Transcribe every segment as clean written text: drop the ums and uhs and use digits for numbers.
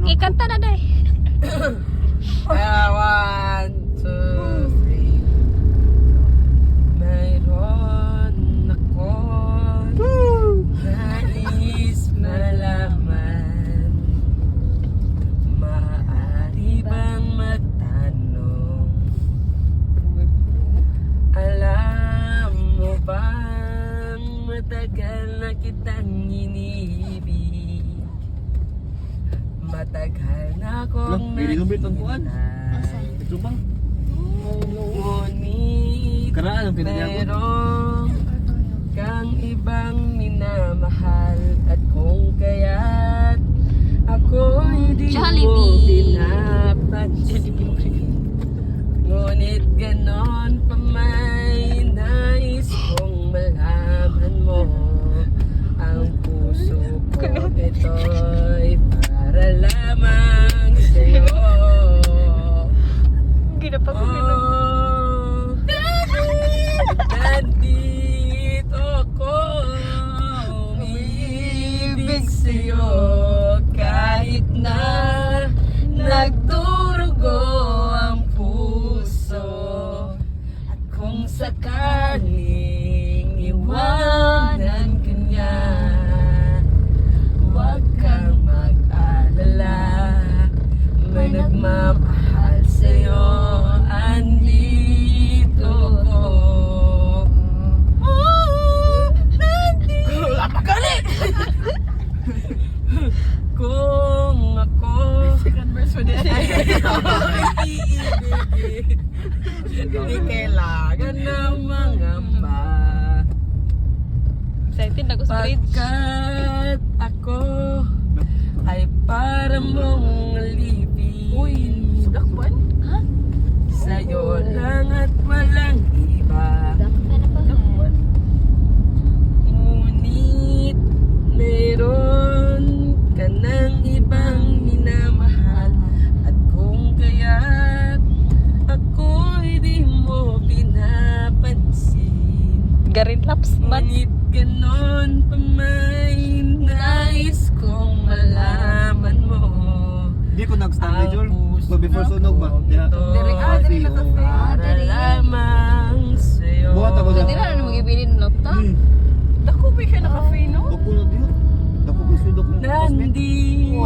Ikanta na day. One, two, three. Mayroon ako nais malaman. Maaari bang magtanong? Alam mo bang matagal na kitang iniibig? Matagal na akong Lumit ang kuwan. naghihintay. Ito bang? Ngunit Karaan ang pinagyago. meron kang ibang minamahal. At kung kaya't ako hindi mo Jollibee. pinapansin. Ngunit ganon pa may nais kong malaman mo. Ang puso ko ito'y para lamang sa'yo. Ginapa ko Oh, nandito ako, umiibig sa'yo kahit na nagdurugo ang puso. At kung sakaling iwanan ka niya, huwag kang mag-alala, may nagmamahal sa'yo, andito ko. Oh, nandito. Wala pa gali! Kung ako second verse mo din iibig, hindi kailangan ng mangamba. Excited na ko sa bridge. Pagkat ako ay para mong alipin. Uy, dakpan? Ha? Sa'yo lang at walang iba. Dakpan na pa. Ngunit meron ka ng ibang minamahal. At kung kaya't ako'y di mo pinapansin. Garin laps man. Ngunit ganon pa may nais kong malaman mo. Hindi ko nag-stand Ang Jol. puso Before sunog ba? ko Yeah. ito Diri ay para lamang sa'yo. Buhat ako dyan. Hindi na ano mag-ibili ng laptop. Dako ba siya naka-free, no? Ako na diyo. Ako gusto ko Nandito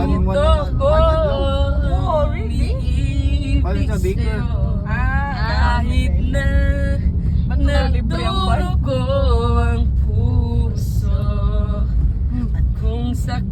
ko. Oh, umiibig Paano siya, baker? sa'yo. Kahit na nagdurugo ang